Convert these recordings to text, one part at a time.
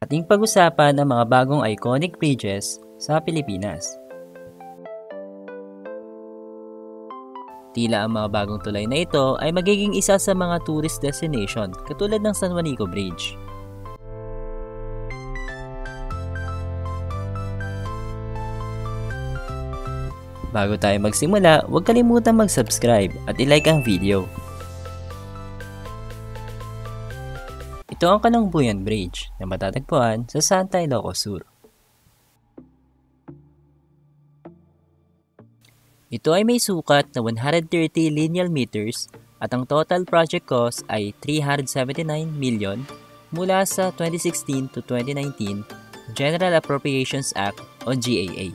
ating pag-usapan ang mga bagong iconic bridges sa Pilipinas. Tila ang mga bagong tulay na ito ay magiging isa sa mga tourist destination katulad ng San Juanico Bridge. Bago tayo magsimula, huwag kalimutang mag-subscribe at i-like ang video. Ito ang Kalungbuyan Bridge na matatagpuan sa Santa Ilocos Sur. Ito ay may sukat na 130 lineal meters at ang total project cost ay 379 million mula sa 2016 to 2019 General Appropriations Act o GAA.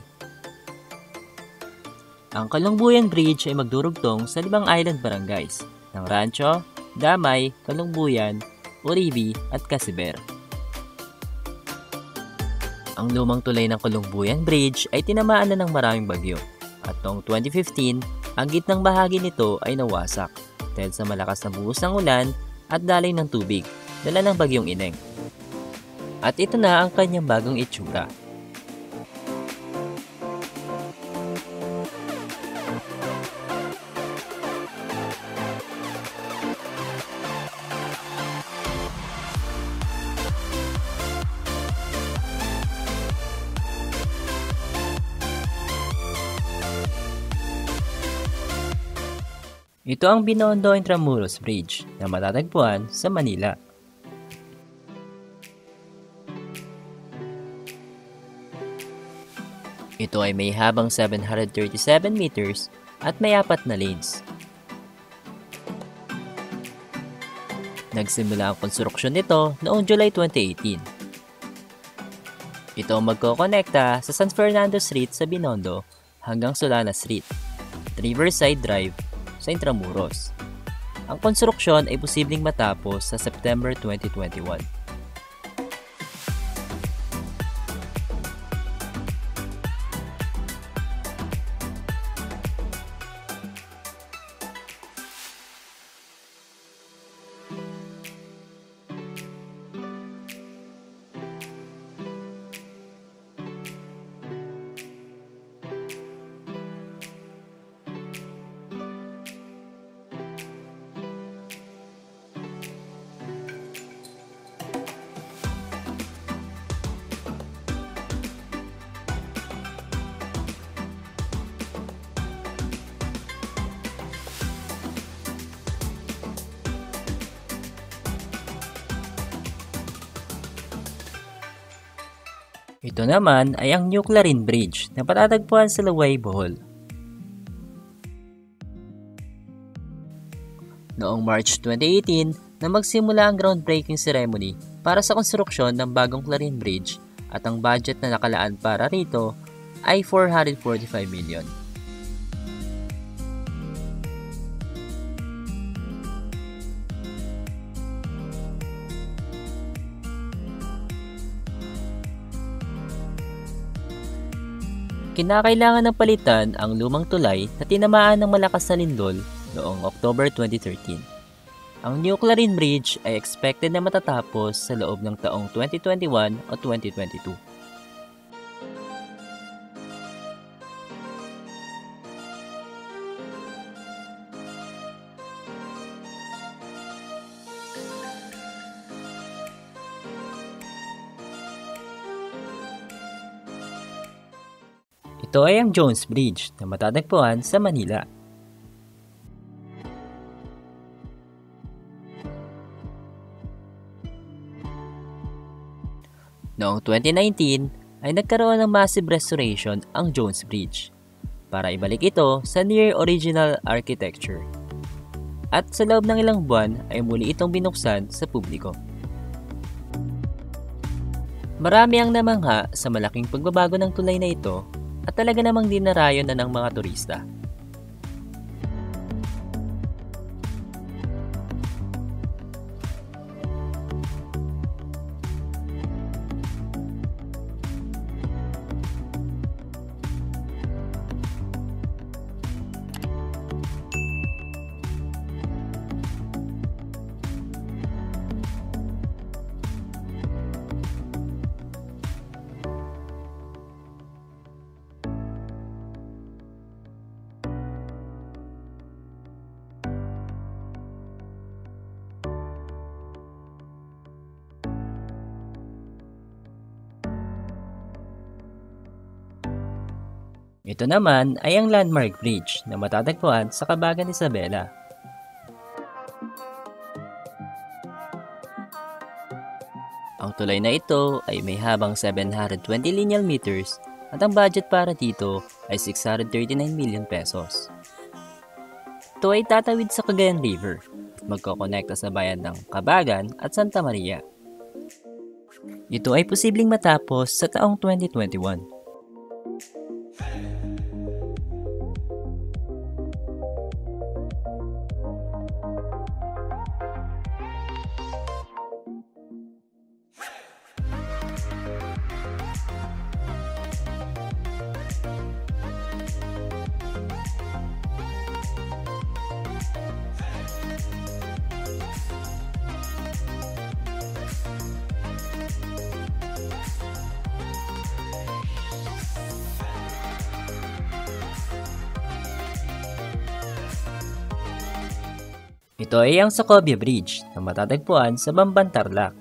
Ang Kalungbuyan Bridge ay magdurugtong sa 5 island barangays ng Rancho, Damay, Kalungbuyan, Uribe at Casiber. Ang lumang tulay ng Kalungbuyan Bridge ay tinamaan na ng maraming bagyo at noong 2015, ang gitnang bahagi nito ay nawasak dahil sa malakas na buhos ng ulan at daloy ng tubig dala ng bagyong Ineng. At ito na ang kanyang bagong itsura. Ito ang Binondo Intramuros Bridge na matatagpuan sa Manila. Ito ay may habang 737 meters at may 4 na lanes. Nagsimula ang konstruksyon nito noong July 2018. Ito ang magkokonekta sa San Fernando Street sa Binondo hanggang Solana Street, Riverside Drive sa Intramuros. Ang konstruksyon ay posibleng matapos sa September 2021. Ito naman ay ang New Clarin Bridge na patatagpuan sa Laway, Bohol. Noong March 2018 na magsimula ang groundbreaking ceremony para sa konstruksyon ng bagong Clarin Bridge at ang budget na nakalaan para rito ay 445 million. Kinakailangan ng palitan ang lumang tulay na tinamaan ng malakas na lindol noong October 2013. Ang New Clarin Bridge ay expected na matatapos sa loob ng taong 2021 o 2022. Ito ay ang Jones Bridge na matatagpuan sa Manila. Noong 2019 ay nagkaroon ng massive restoration ang Jones Bridge para ibalik ito sa near original architecture. At sa loob ng ilang buwan ay muli itong binuksan sa publiko. Marami ang namangha sa malaking pagbabago ng tulay na ito at talaga namang dinarayo na ng mga turista. Ito naman ay ang Landmark Bridge na matatagpuan sa Cabagan Isabela. Ang tulay na ito ay may habang 720 lineal meters at ang budget para dito ay 639 million pesos. Ito ay tatawid sa Cagayan River at magkokonekta sa bayan ng Cabagan at Santa Maria. Ito ay posibleng matapos sa taong 2021. Ito ay ang Sacobia Bridge na matatagpuan sa Bamban, Tarlac.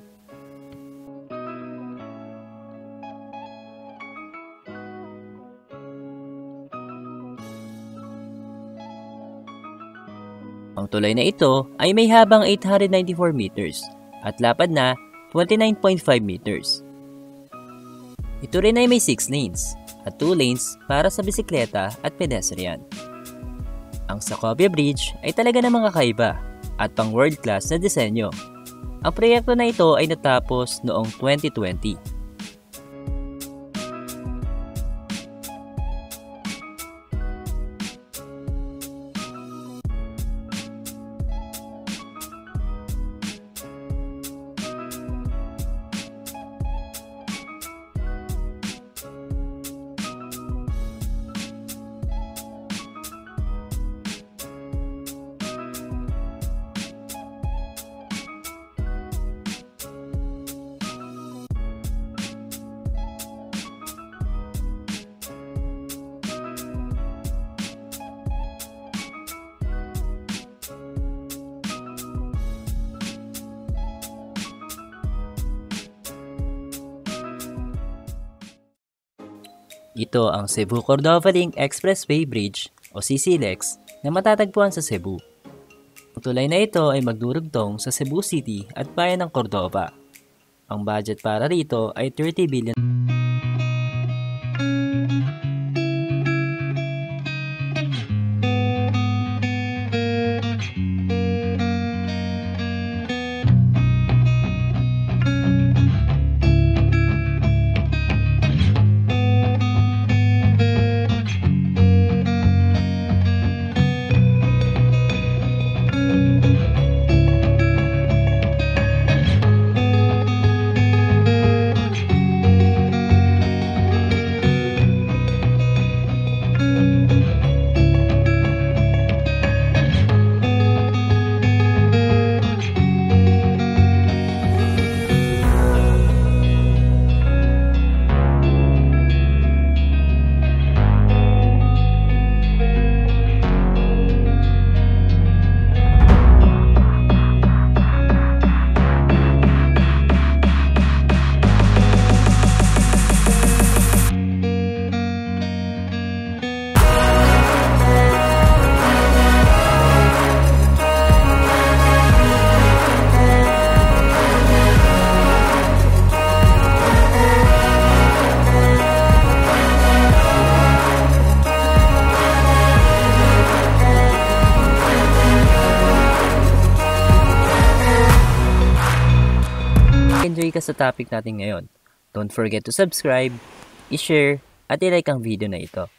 Ang tulay na ito ay may habang 894 meters at lapad na 29.5 meters. Ito rin ay may 6 lanes at 2 lanes para sa bisikleta at pedestrian. Ang Sacobia Bridge ay talaga namang kakaiba at pang world class na disenyo. Ang proyekto na ito ay natapos noong 2020. Ito ang Cebu-Cordova Link Expressway Bridge o CCLEX na matatagpuan sa Cebu. Ang tulay na ito ay magdurugtong sa Cebu City at bayan ng Cordova. Ang budget para rito ay 30 billion. Enjoy ka sa topic natin ngayon. Don't forget to subscribe, i-share, at i-like ang video na ito.